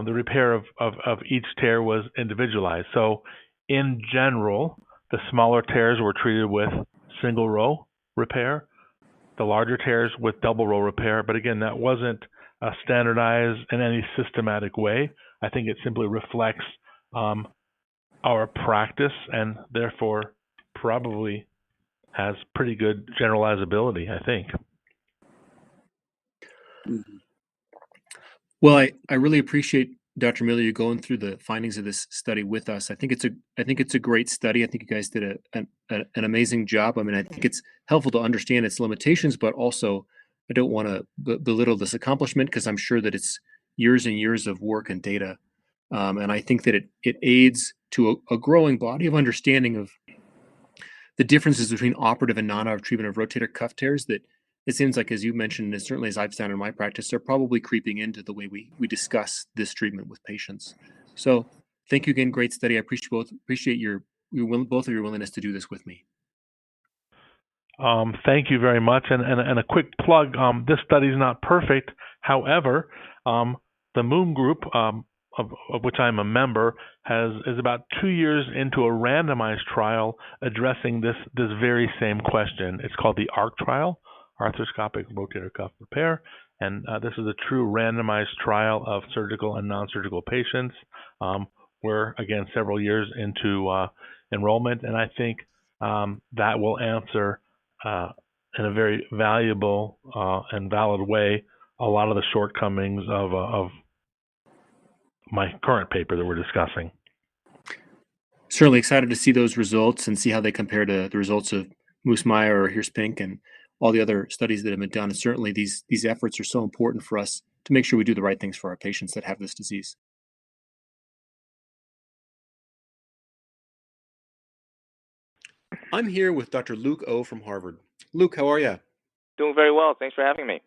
the repair of each tear was individualized. So in general, the smaller tears were treated with single row repair, the larger tears with double row repair. But again, that wasn't standardized in any systematic way. I think it simply reflects our practice and therefore probably has pretty good generalizability, I think. Mhm. Well, I really appreciate Dr. Miller you going through the findings of this study with us. I think it's a great study. I think you guys did an amazing job. I mean, I think it's helpful to understand its limitations, but also I don't want to belittle this accomplishment because I'm sure that it's years and years of work and data, and I think that it aids to a growing body of understanding of the differences between operative and non-operative treatment of rotator cuff tears that it seems like, as you mentioned, and certainly as I've found in my practice, they're probably creeping into the way we discuss this treatment with patients. So thank you again. Great study. I appreciate both of your willingness to do this with me. Thank you very much. And a quick plug, this study is not perfect. However, the Moon Group, of which I'm a member, is about 2 years into a randomized trial addressing this very same question. It's called the ARC trial, Arthroscopic Rotator Cuff Repair. And this is a true randomized trial of surgical and non-surgical patients. We're, again, several years into enrollment, and I think that will answer in a very valuable and valid way a lot of the shortcomings of my current paper that we're discussing. Certainly excited to see those results and see how they compare to the results of Moose Meyer or Here's Pink and all the other studies that have been done. And certainly these efforts are so important for us to make sure we do the right things for our patients that have this disease. I'm here with Dr. Luke O from Harvard. Luke, how are you? Doing very well. Thanks for having me.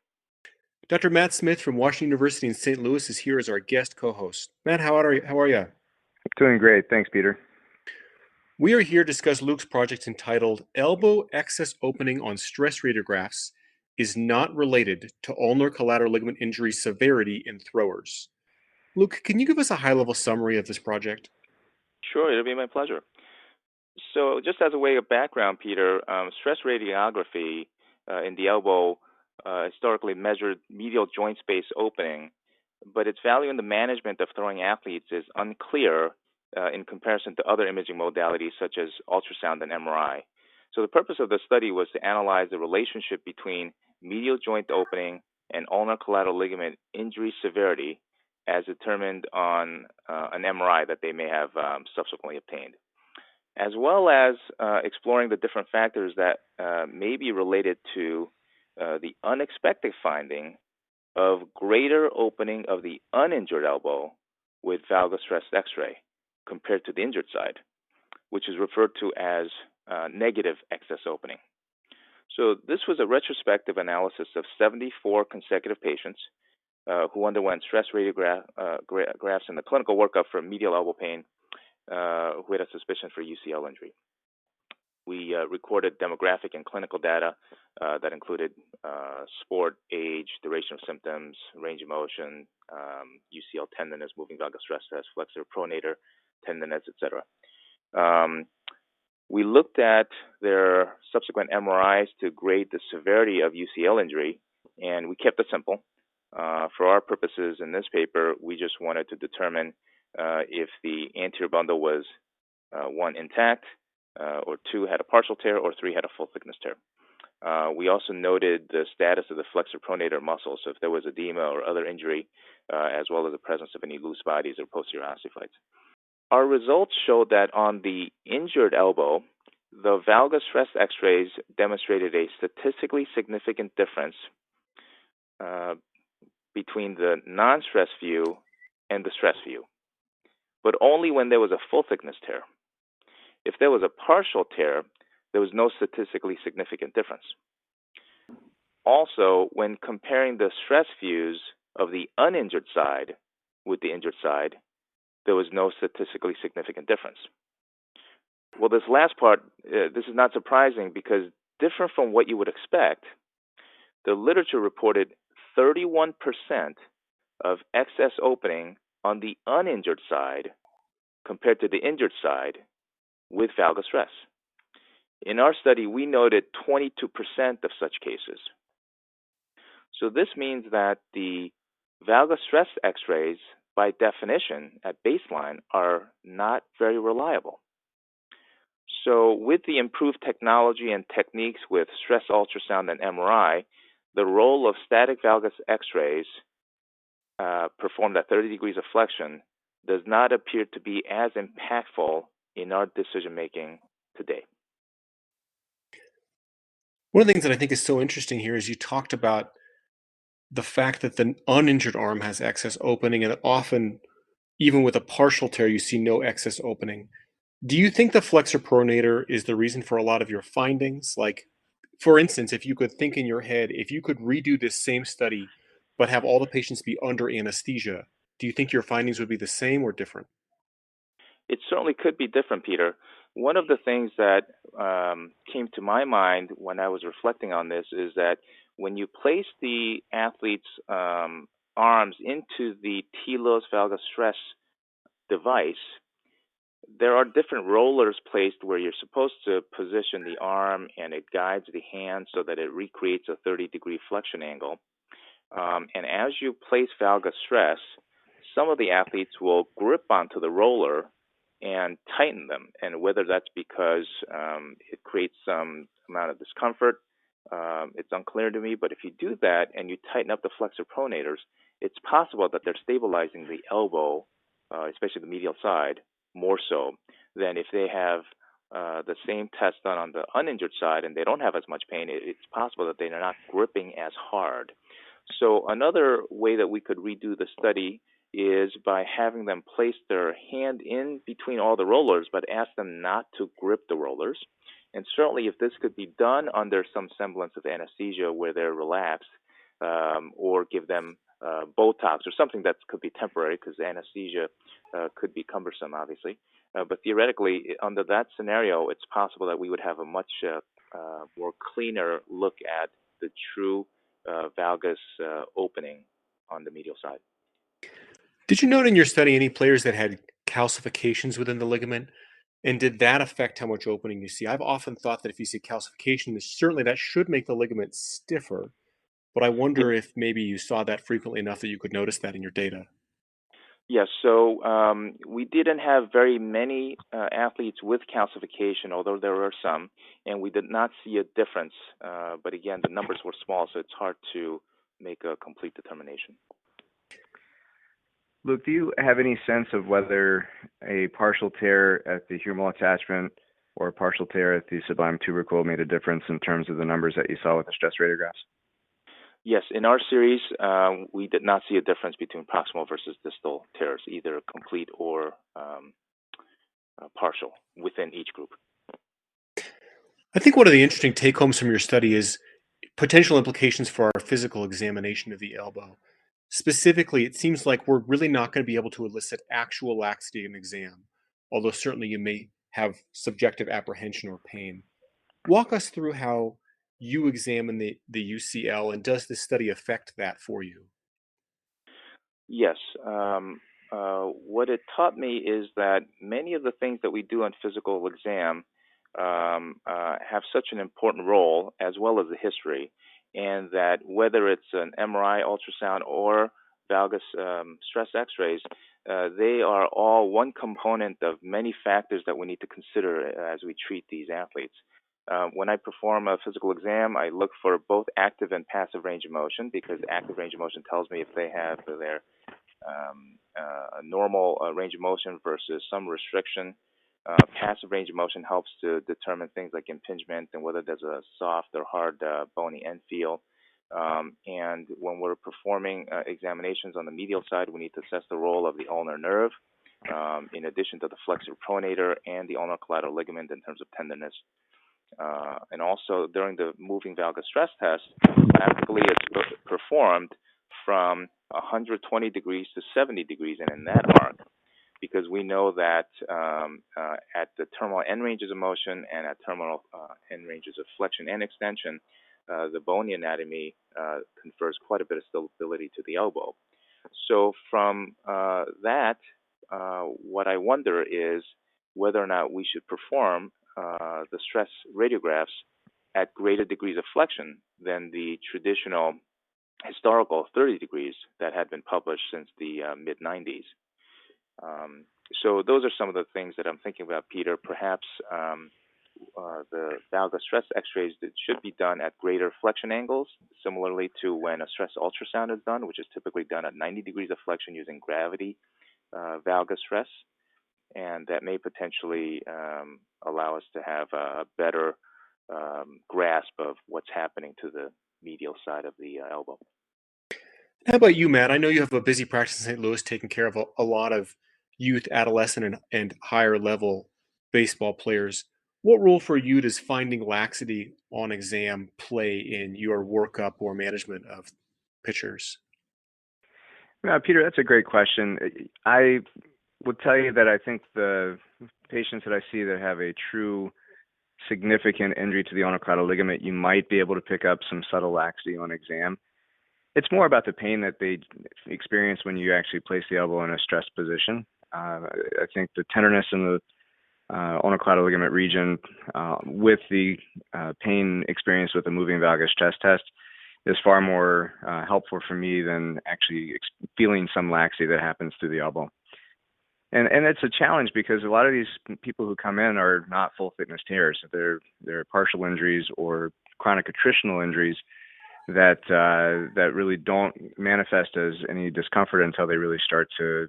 Dr. Matt Smith from Washington University in St. Louis is here as our guest co-host. Matt, how are you? Doing great. Thanks, Peter. We are here to discuss Luke's project entitled Elbow Excess Opening on Stress Radiographs is Not Related to Ulnar Collateral Ligament Injury Severity in Throwers. Luke, can you give us a high-level summary of this project? Sure, it'll be my pleasure. So just as a way of background, Peter, stress radiography in the elbow historically measured medial joint space opening, but its value in the management of throwing athletes is unclear in comparison to other imaging modalities such as ultrasound and MRI. So the purpose of the study was to analyze the relationship between medial joint opening and ulnar collateral ligament injury severity as determined on an MRI that they may have subsequently obtained, as well as exploring the different factors that may be related to the unexpected finding of greater opening of the uninjured elbow with valgus stress X-ray compared to the injured side, which is referred to as negative excess opening. So this was a retrospective analysis of 74 consecutive patients who underwent stress radiographs in the clinical workup for medial elbow pain who had a suspicion for UCL injury. We recorded demographic and clinical data that included sport, age, duration of symptoms, range of motion, UCL tenderness, moving valgus stress test, flexor pronator tenderness, etc. We looked at their subsequent MRIs to grade the severity of UCL injury, and we kept it simple. For our purposes in this paper, we just wanted to determine if the anterior bundle was 1, intact, or 2, had a partial tear, or 3, had a full thickness tear. We also noted the status of the flexor pronator muscle, so if there was edema or other injury, as well as the presence of any loose bodies or posterior osteophytes. Our results showed that on the injured elbow, the valgus stress X-rays demonstrated a statistically significant difference between the non-stress view and the stress view, but only when there was a full thickness tear. If there was a partial tear, there was no statistically significant difference. Also, when comparing the stress views of the uninjured side with the injured side, there was no statistically significant difference. Well, this last part, this is not surprising because different from what you would expect, the literature reported 31% of excess opening on the uninjured side compared to the injured side with valgus stress. In our study, we noted 22% of such cases. So this means that the valgus stress x-rays, by definition, at baseline, are not very reliable. So with the improved technology and techniques with stress ultrasound and MRI, the role of static valgus x-rays performed at 30 degrees of flexion does not appear to be as impactful in our decision-making today. One of the things that I think is so interesting here is you talked about the fact that the uninjured arm has excess opening, and often, even with a partial tear, you see no excess opening. Do you think the flexor pronator is the reason for a lot of your findings? Like, for instance, if you could think in your head, if you could redo this same study, but have all the patients be under anesthesia, do you think your findings would be the same or different? It certainly could be different, Peter. One of the things that came to my mind when I was reflecting on this is that when you place the athlete's arms into the TLOS valgus stress device, there are different rollers placed where you're supposed to position the arm and it guides the hand so that it recreates a 30-degree flexion angle. And as you place valgus stress, some of the athletes will grip onto the roller and tighten them. And whether that's because it creates some amount of discomfort, it's unclear to me. But if you do that and you tighten up the flexor pronators, it's possible that they're stabilizing the elbow, especially the medial side, more so than if they have the same test done on the uninjured side and they don't have as much pain. It's possible that they're not gripping as hard. So another way that we could redo the study is by having them place their hand in between all the rollers, but ask them not to grip the rollers. And certainly if this could be done under some semblance of anesthesia where they're relaxed, or give them Botox or something that could be temporary because anesthesia could be cumbersome, obviously. But theoretically, under that scenario, it's possible that we would have a much more cleaner look at the true valgus opening on the medial side. Did you note in your study any players that had calcifications within the ligament? And did that affect how much opening you see? I've often thought that if you see calcification, certainly that should make the ligament stiffer. But I wonder if maybe you saw that frequently enough that you could notice that in your data. Yes, so we didn't have very many athletes with calcification, although there were some, and we did not see a difference. But again, the numbers were small, so it's hard to make a complete determination. Luke, do you have any sense of whether a partial tear at the humeral attachment or a partial tear at the sublime tubercle made a difference in terms of the numbers that you saw with the stress radiographs? Yes, in our series, we did not see a difference between proximal versus distal tears, either complete or partial within each group. I think one of the interesting take-homes from your study is potential implications for our physical examination of the elbow. Specifically, it seems like we're really not going to be able to elicit actual laxity in exam, although certainly you may have subjective apprehension or pain. Walk us through how you examine the UCL, and does this study affect that for you? Yes. What it taught me is that many of the things that we do on physical exam have such an important role, as well as the history, and that whether it's an MRI, ultrasound, or valgus stress x-rays, they are all one component of many factors that we need to consider as we treat these athletes. When I perform a physical exam, I look for both active and passive range of motion, because active range of motion tells me if they have their normal range of motion versus some restriction. Passive range of motion helps to determine things like impingement and whether there's a soft or hard bony end feel. And when we're performing examinations on the medial side, we need to assess the role of the ulnar nerve, in addition to the flexor pronator and the ulnar collateral ligament in terms of tenderness. And also during the moving valgus stress test, typically it's performed from 120 degrees to 70 degrees and in that arc, because we know that at the terminal end ranges of motion and at terminal end ranges of flexion and extension, the bony anatomy confers quite a bit of stability to the elbow. So from that, what I wonder is whether or not we should perform the stress radiographs at greater degrees of flexion than the traditional historical 30 degrees that had been published since the mid-90s. So those are some of the things that I'm thinking about, Peter. Perhaps the valgus stress x-rays that should be done at greater flexion angles, similarly to when a stress ultrasound is done, which is typically done at 90 degrees of flexion using gravity valgus stress. And that may potentially allow us to have a better grasp of what's happening to the medial side of the elbow. How about you, Matt? I know you have a busy practice in St. Louis taking care of a lot of youth, adolescent, and higher level baseball players. What role for you does finding laxity on exam play in your workup or management of pitchers? Peter, that's a great question. I would tell you that I think the patients that I see that have a true significant injury to the ulnar ligament, you might be able to pick up some subtle laxity on exam. It's more about the pain that they experience when you actually place the elbow in a stressed position. I think the tenderness in the ulnar ligament region with the pain experienced with a moving valgus stress test is far more helpful for me than actually feeling some laxity that happens through the elbow. And it's a challenge because a lot of these people who come in are not full thickness tears. They're partial injuries or chronic attritional injuries that really don't manifest as any discomfort until they really start to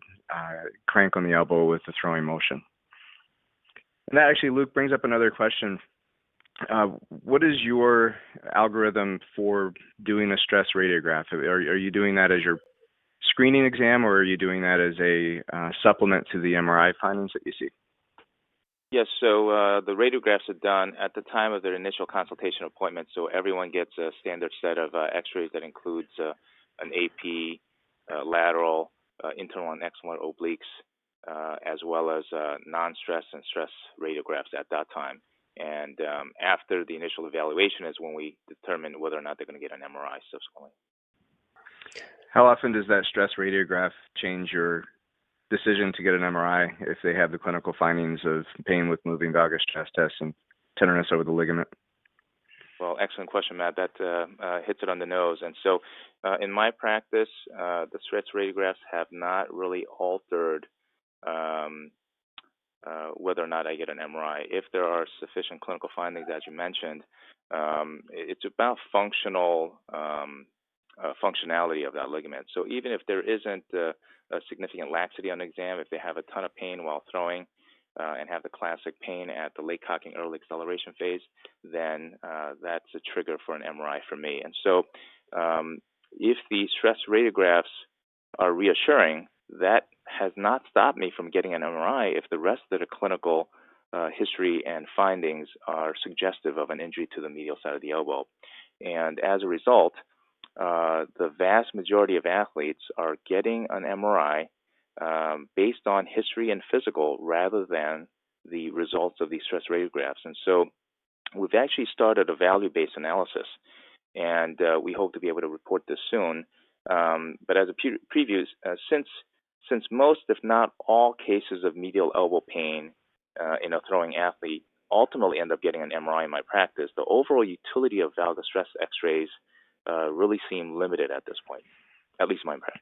crank on the elbow with the throwing motion. And that actually, Luke, brings up another question. What is your algorithm for doing a stress radiograph? Are you doing that as your screening exam, or are you doing that as a supplement to the MRI findings that you see? Yes, so the radiographs are done at the time of their initial consultation appointment, so everyone gets a standard set of x-rays that includes an AP, lateral, internal and external obliques, as well as non-stress and stress radiographs at that time. And after the initial evaluation is when we determine whether or not they're going to get an MRI subsequently. How often does that stress radiograph change your decision to get an MRI if they have the clinical findings of pain with moving valgus stress tests and tenderness over the ligament? Well, excellent question, Matt. That hits it on the nose. And so in my practice, the stress radiographs have not really altered whether or not I get an MRI. If there are sufficient clinical findings, as you mentioned, it's about functionality of that ligament. So even if there isn't a significant laxity on exam, if they have a ton of pain while throwing and have the classic pain at the late cocking, early acceleration phase, then that's a trigger for an MRI for me. And so if the stress radiographs are reassuring, that has not stopped me from getting an MRI if the rest of the clinical history and findings are suggestive of an injury to the medial side of the elbow. And as a result, the vast majority of athletes are getting an MRI based on history and physical rather than the results of these stress radiographs. And so we've actually started a value-based analysis, and we hope to be able to report this soon. But as a preview, since most, if not all, cases of medial elbow pain in a throwing athlete ultimately end up getting an MRI in my practice, the overall utility of valgus stress x-rays really seem limited at this point, at least in my practice.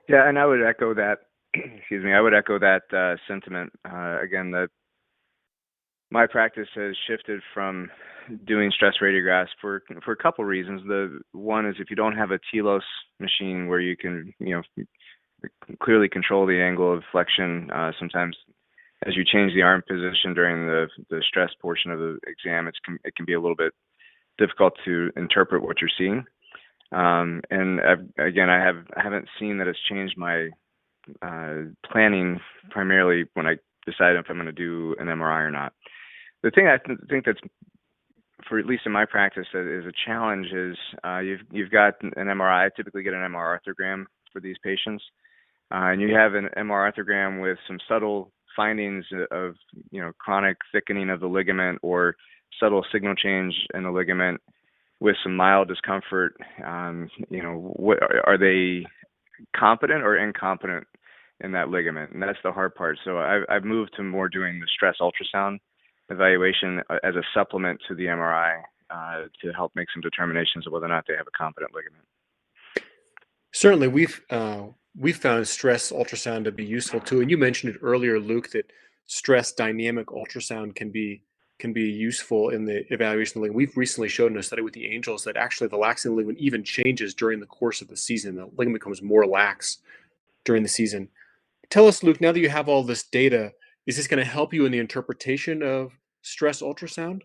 Yeah, and I would echo that. Excuse me. I would echo that sentiment. Again, my practice has shifted from doing stress radiographs for a couple reasons. The one is if you don't have a telos machine where you can clearly control the angle of flexion, sometimes as you change the arm position during the stress portion of the exam, it can be a little bit difficult to interpret what you're seeing. And I haven't seen that it's changed my planning primarily when I decide if I'm going to do an MRI or not. The thing I think that's, for at least in my practice, is a challenge is you've got an MRI. I typically get an MR arthrogram for these patients, and you have an MR arthrogram with some subtle findings of chronic thickening of the ligament or subtle signal change in the ligament with some mild discomfort, what are they competent or incompetent in that ligament? And that's the hard part. So I've moved to more doing the stress ultrasound evaluation as a supplement to the MRI to help make some determinations of whether or not they have a competent ligament. Certainly, we've found stress ultrasound to be useful too. And you mentioned it earlier, Luke, that stress dynamic ultrasound can be useful in the evaluation of the ligament. We've recently shown in a study with the Angels that actually the laxing ligament even changes during the course of the season. The ligament becomes more lax during the season. Tell us, Luke, now that you have all this data, is this going to help you in the interpretation of stress ultrasound?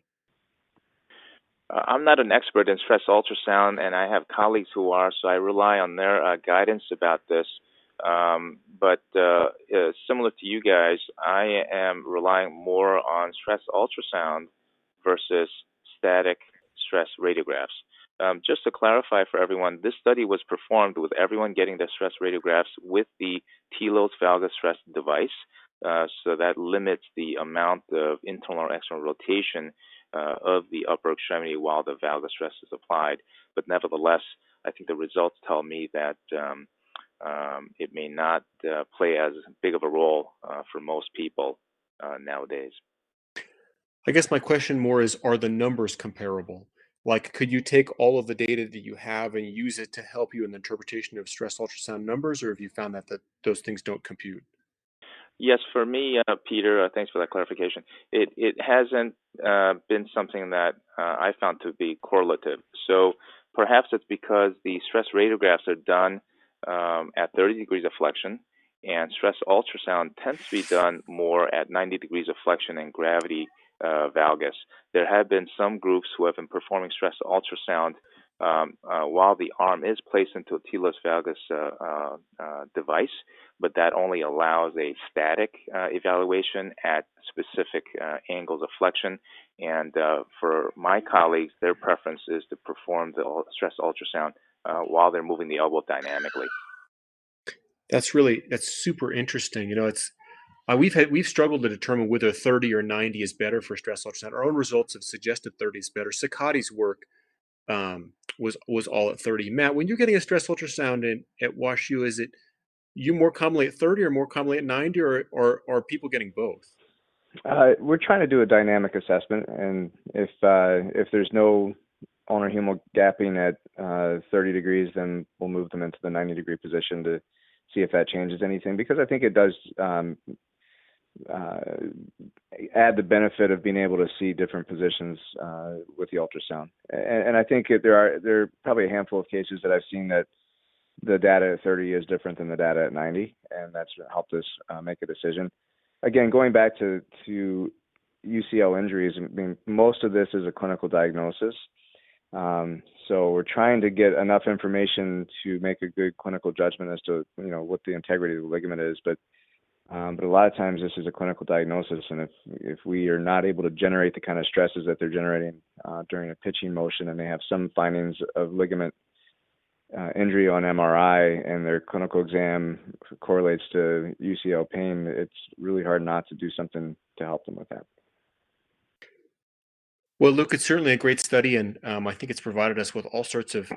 I'm not an expert in stress ultrasound, and I have colleagues who are, so I rely on their guidance about this. But similar to you guys, I am relying more on stress ultrasound versus static stress radiographs. Just to clarify for everyone, this study was performed with everyone getting their stress radiographs with the Telos valgus stress device. So that limits the amount of internal or external rotation of the upper extremity while the valgus stress is applied. But nevertheless, I think the results tell me that it may not play as big of a role for most people nowadays. I guess my question more is, are the numbers comparable? Like, could you take all of the data that you have and use it to help you in the interpretation of stress ultrasound numbers, or have you found that those things don't compute? Yes, for me, Peter, thanks for that clarification. It hasn't been something that I found to be correlative. So perhaps it's because the stress radiographs are done at 30 degrees of flexion, and stress ultrasound tends to be done more at 90 degrees of flexion and gravity valgus. There have been some groups who have been performing stress ultrasound while the arm is placed into a Telos valgus device, but that only allows a static evaluation at specific angles of flexion. And for my colleagues, their preference is to perform the stress ultrasound while they're moving the elbow dynamically. That's super interesting. It's we've struggled to determine whether 30 or 90 is better for stress ultrasound. Our own results have suggested 30 is better. Sakati's work was all at 30. Matt, when you're getting a stress ultrasound at WashU, is it you more commonly at 30 or more commonly at 90, or are people getting both? We're trying to do a dynamic assessment, and if there's no ulnar humeral gapping at 30 degrees, then we'll move them into the 90-degree position to see if that changes anything, because I think it does add the benefit of being able to see different positions with the ultrasound. And I think there are probably a handful of cases that I've seen that the data at 30 is different than the data at 90, and that's helped us make a decision. Again, going back to UCL injuries, I mean, most of this is a clinical diagnosis. So we're trying to get enough information to make a good clinical judgment as to what the integrity of the ligament is. But a lot of times this is a clinical diagnosis, and if we are not able to generate the kind of stresses that they're generating during a pitching motion, and they have some findings of ligament injury on MRI, and their clinical exam correlates to UCL pain, it's really hard not to do something to help them with that. Well, Luke, it's certainly a great study, and I think it's provided us with all sorts of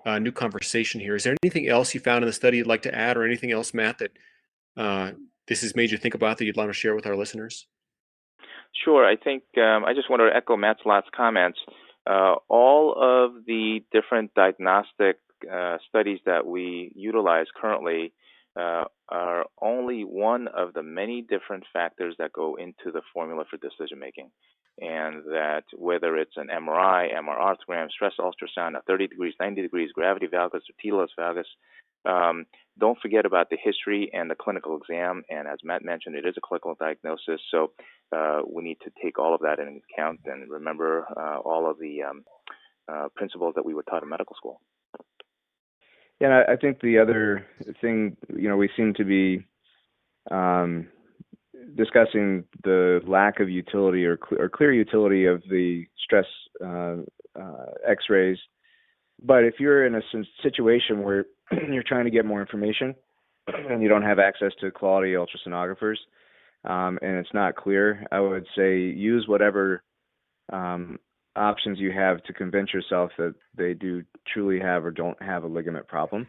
new conversation here. Is there anything else you found in the study you'd like to add, or anything else, Matt, that this has made you think about that you'd like to share with our listeners? Sure. I think I just want to echo Matt's last comments. All of the different diagnostic studies that we utilize currently are only one of the many different factors that go into the formula for decision making. And that whether it's an MRI, MR arthrogram, stress ultrasound at 30 degrees, 90 degrees, gravity valgus, or Telos valgus, don't forget about the history and the clinical exam. And as Matt mentioned, it is a clinical diagnosis. So we need to take all of that into account and remember all of the principles that we were taught in medical school. Yeah, I think the other thing, we seem to be discussing the lack of utility or clear utility of the stress X-rays. But if you're in a situation where you're trying to get more information and you don't have access to quality ultrasonographers and it's not clear, I would say use whatever options you have to convince yourself that they do truly have or don't have a ligament problem.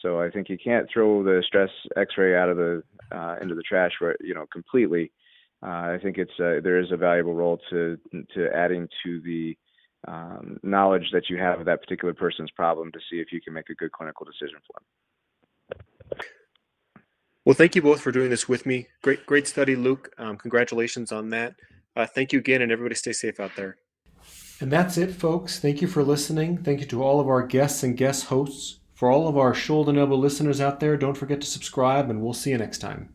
So I think you can't throw the stress X-ray out of the into the trash, completely. I think there is a valuable role to adding to the knowledge that you have of that particular person's problem to see if you can make a good clinical decision for them. Well, thank you both for doing this with me. Great study, Luke. Congratulations on that. Thank you again, and everybody stay safe out there. And that's it, folks. Thank you for listening. Thank you to all of our guests and guest hosts. For all of our shoulder and elbow listeners out there, don't forget to subscribe, and we'll see you next time.